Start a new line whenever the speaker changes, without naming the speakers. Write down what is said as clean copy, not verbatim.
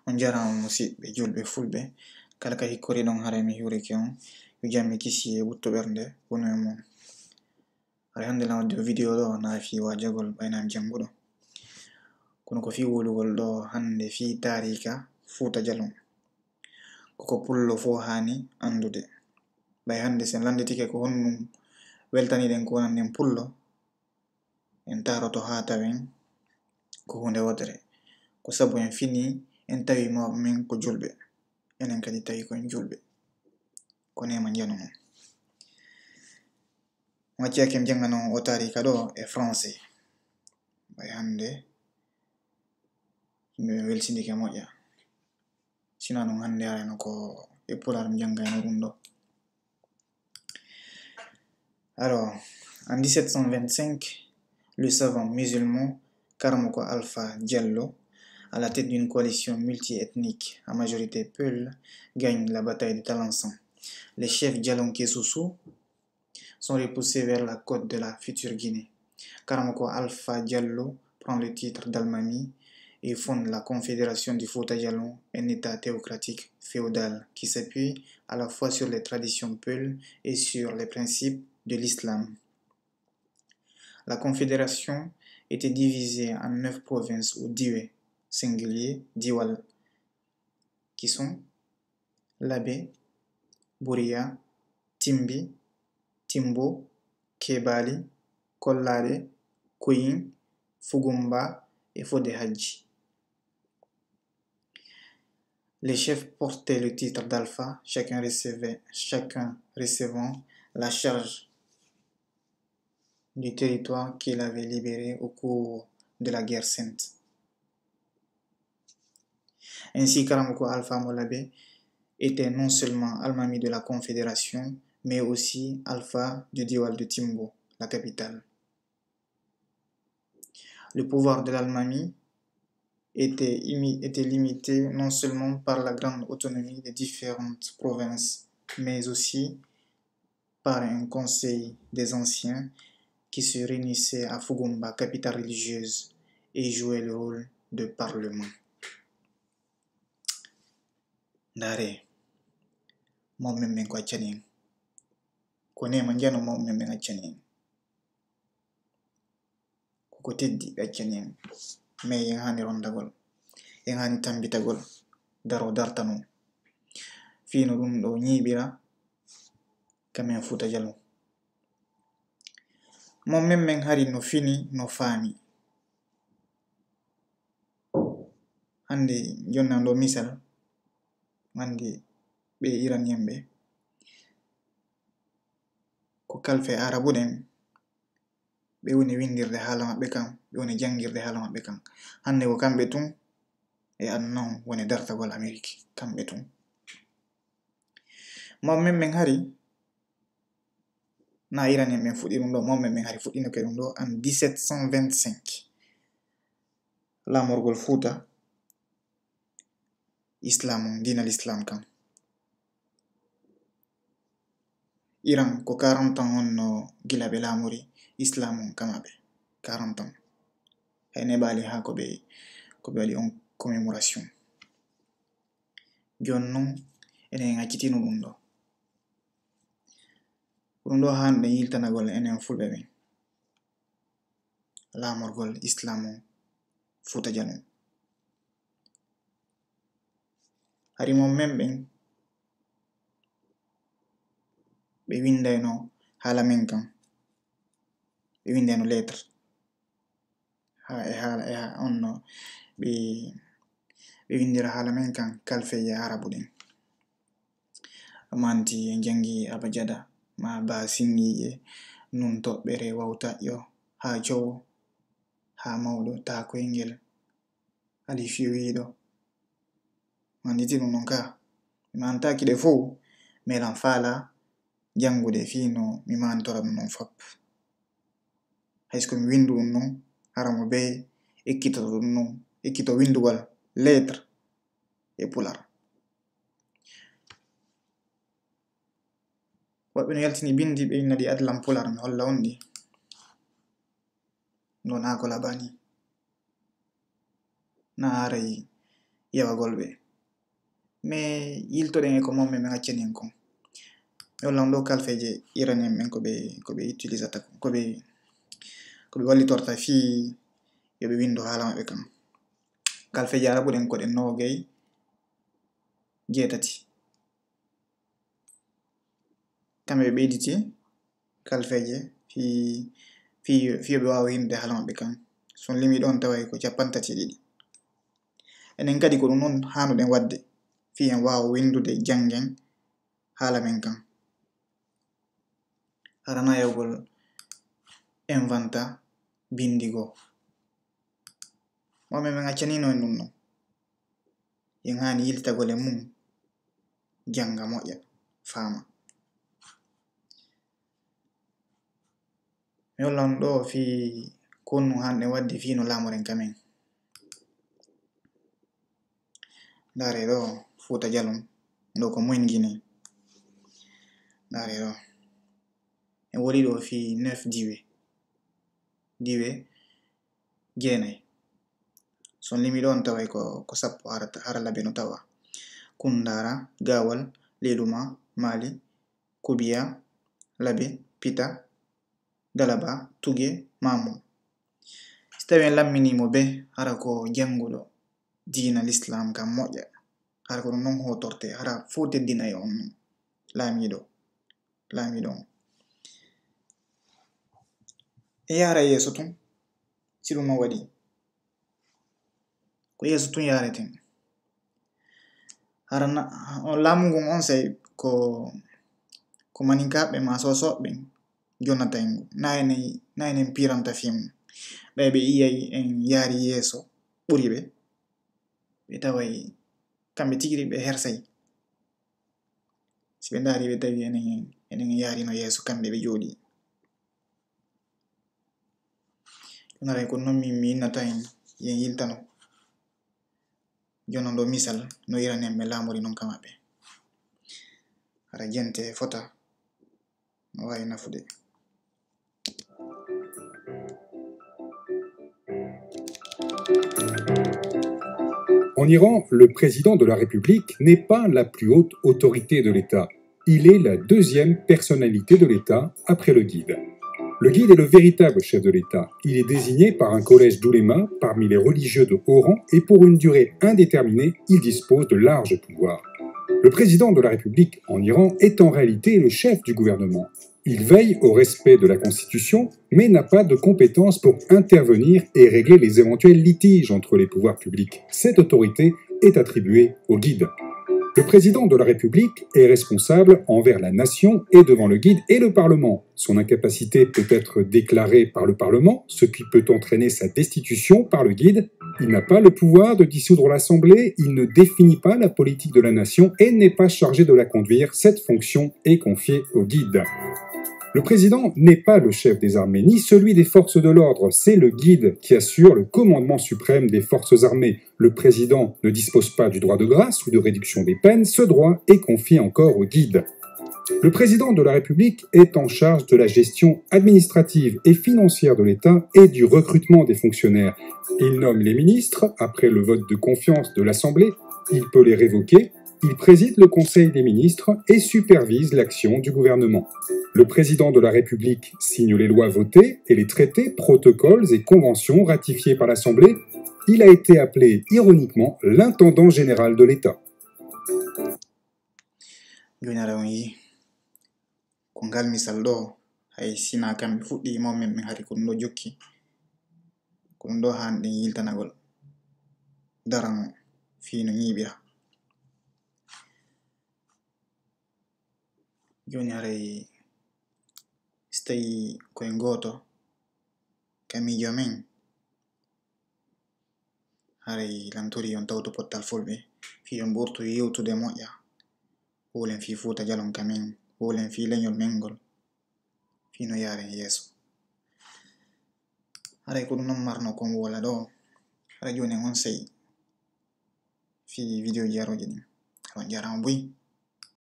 on jarama musidɓe julɓe fulɓe kala ka hikkori ɗon haray mi hiwriki on yo jam e kisi e wuttoɓernde woni e mon. Haray hande lan wadde video ɗo na fi wajagol ɓaynami janguɗo kono ko fi wolugol ɗo hande fi tarika Fuuta Jalon koko pullo fo hani andude. Ɓay hande sen landitike ko honnum weltaniɗen ko wonannen pullo en taroto ha tawen ko hunde wotere ko sabu en fini en tawi mawɓe men ko julɓe, enen kadi tawi koen julɓe ko nema jano non. Wacciyake jangano o tarika ɗo e français ɓay hande yimɓe welsindike moƴƴa sina ɗum hande arano ko e pular jangano ɗum ɗo. Alors, en 1725, le savant musulman Karamoko Alpha Diallo, à la tête d'une coalition multiethnique à majorité Peul, gagne la bataille de Talansan. Les chefs Djalon-Kesusu sont repoussés vers la côte de la future Guinée. Karamoko Alpha Diallo prend le titre d'Almami et fonde la Confédération du Fouta Djalon, un état théocratique féodal qui s'appuie à la fois sur les traditions Peul et sur les principes de l'islam. La confédération était divisée en 9 provinces ou diwe singuliers, diwal, qui sont Labé, Bouria, Timbi, Timbo, Kebali, Kollade, Koyin, Fugumba et Fodehadji. Les chefs portaient le titre d'Alpha, chacun recevant la charge du territoire qu'il avait libéré au cours de la guerre sainte. Ainsi, Karamoko Alpha Molabé était non seulement Almami de la Confédération, mais aussi Alpha du Diwal de Timbo, la capitale. Le pouvoir de l'Almami était limité non seulement par la grande autonomie des différentes provinces, mais aussi par un conseil des anciens qui se réunissait à Fugumba, capitale religieuse, et jouait le rôle de parlement. Ndare, mom men ko accani ko nema jano mom men accani ko teddi accani mais yen hani rondagol yen hani tambitagol daro dartano fino ɗum ɗo ñiɓira kamen Fuuta Jalon. Mon men hari no fini no faami hande jonna ɗo misal hande ɓe iranien ɓe ko kalfe arabuɗen ɓe woni windirde haala maɓɓe kam ɓe woni jangirde haala maɓɓe kam hande ko kamɓe tun e annon woni dartagol Amerique kamɓe tun. Mon men hari na iranien ɓen fuɗɗi ɗum ɗo mon men hari fuɗɗinoke ɗum ɗo en 1725 lamorgol Fuuta islam dina l'islam kam Iran ko 40 ans on no gila ɓe lamori islam kamaɓe 40 ans hay neɓali ha ko ɓe waɗi on commémoration jon non enen accitino ɗum ɗo hande yiltanagol enen fulɓe ɓen lamorgol islam Fuuta Jalon. Hari mon men ɓen ɓe windayno haala men kam ɓe windayno lettre on no ɓe windira haala men kam kalfeje arabu ɗen manti en jangi abajada ma ba singiye nun toɓɓere wawtaƴƴo ha jowo ha mawɗo takoyngel ali fiwiɗo manditi ɗum non ka mi mantaki ɗe fo melan faala jangude fino mi mantora ɗum non fop haysko mi windu ɗum non haramo be ekkitoto ɗum non ekkito windugal lettre e pular. Woɓɓe no yaltini bindi ɓe innadi adlam pular mi holla on ɗi non na ko labani na haray yewagol ɓe mais yiltoɗen e ko momme min accani en kon yollam ɗo kalfeje iranien men ko ɓe utilisata ko ɓe wallitorta fi yoɓe windo haala maɓɓe kam kalfeje ara ɓuren koɗen 9 kamɓe ɓe ɓeyditi kalfeje fi yoɓe wawa winde haala maɓɓe kam son limi ɗon taway ko 32 enen kadi ko ɗum noon hanuɗen wadde fi en wawa windude jangen haala men kam harana yawgol inventa bindigo momin min accanino en ɗum non yen hani yiltitagol e mum janga moƴƴa fama mi hollan ɗo fi konnu hanɗe waddi fi no lamoren kamen ndare ɗo Fuuta Jalon ɗo ko mumen Guinée ndare ɗo en woni ɗo fi 9 diwe 9 son limi ɗon taway ko 10 hara labe no tawa Kundara, Gawal, Leluma, Mali, Kubiya, Labe, Pita, Dalaba, Tuge, Mamu so tawi en lamminimo be hara ko janguɗo diina l'islam kam moƴƴa hara ko ɗum non hotorte hara fuu teddina e on laamiɗo on e yara yeeso tun si ɗum no waɗi ko yeeso tun yareten hara laamu ngun on say ko maninkaɓe ma sosoɓe jonata en na enen piranta film ɓe iyay en yaari yeeso ɓuri ɓe taway kamɓe tigiri ɓe hersay si ɓe ndaari ɓe tawi enen yaarino yeeso kamɓe ɓe jooɗi ɗunaray ko non min mi innata en yen yiltano jonon ɗo misal no iranen ɓe laamori non ka maɓɓe hara jente fota no wawi nafude.
En Iran, le président de la République n'est pas la plus haute autorité de l'État. Il est la deuxième personnalité de l'État après le guide. Le guide est le véritable chef de l'État. Il est désigné par un collège d'oulémas parmi les religieux de haut rang et pour une durée indéterminée, il dispose de larges pouvoirs. Le président de la République en Iran est en réalité le chef du gouvernement. Il veille au respect de la Constitution, mais n'a pas de compétences pour intervenir et régler les éventuels litiges entre les pouvoirs publics. Cette autorité est attribuée au guide. Le président de la République est responsable envers la nation et devant le guide et le Parlement. Son incapacité peut être déclarée par le Parlement, ce qui peut entraîner sa destitution par le guide. Il n'a pas le pouvoir de dissoudre l'Assemblée, il ne définit pas la politique de la nation et n'est pas chargé de la conduire. Cette fonction est confiée au guide. Le président n'est pas le chef des armées, ni celui des forces de l'ordre. C'est le guide qui assure le commandement suprême des forces armées. Le président ne dispose pas du droit de grâce ou de réduction des peines. Ce droit est confié encore au guide. Le président de la République est en charge de la gestion administrative et financière de l'État et du recrutement des fonctionnaires. Il nomme les ministres après le vote de confiance de l'Assemblée. Il peut les révoquer. Il préside le Conseil des ministres et supervise l'action du gouvernement. Le président de la République signe les lois votées et les traités, protocoles et conventions ratifiés par l'Assemblée. Il a été appelé ironiquement l'intendant général de l'État.
joni haray so tawi koye goto kamijo men haray lamtori on tawto pottal fulɓe fi on ɓurto yewtude moƴƴa wolen fi Fuuta Jalon kamen wolen fi leñol mengol fi no yaren yeeso haray ko ɗum non marno kon wola ɗo hara joni on sey fi video jaroje ɗin on jarama boyi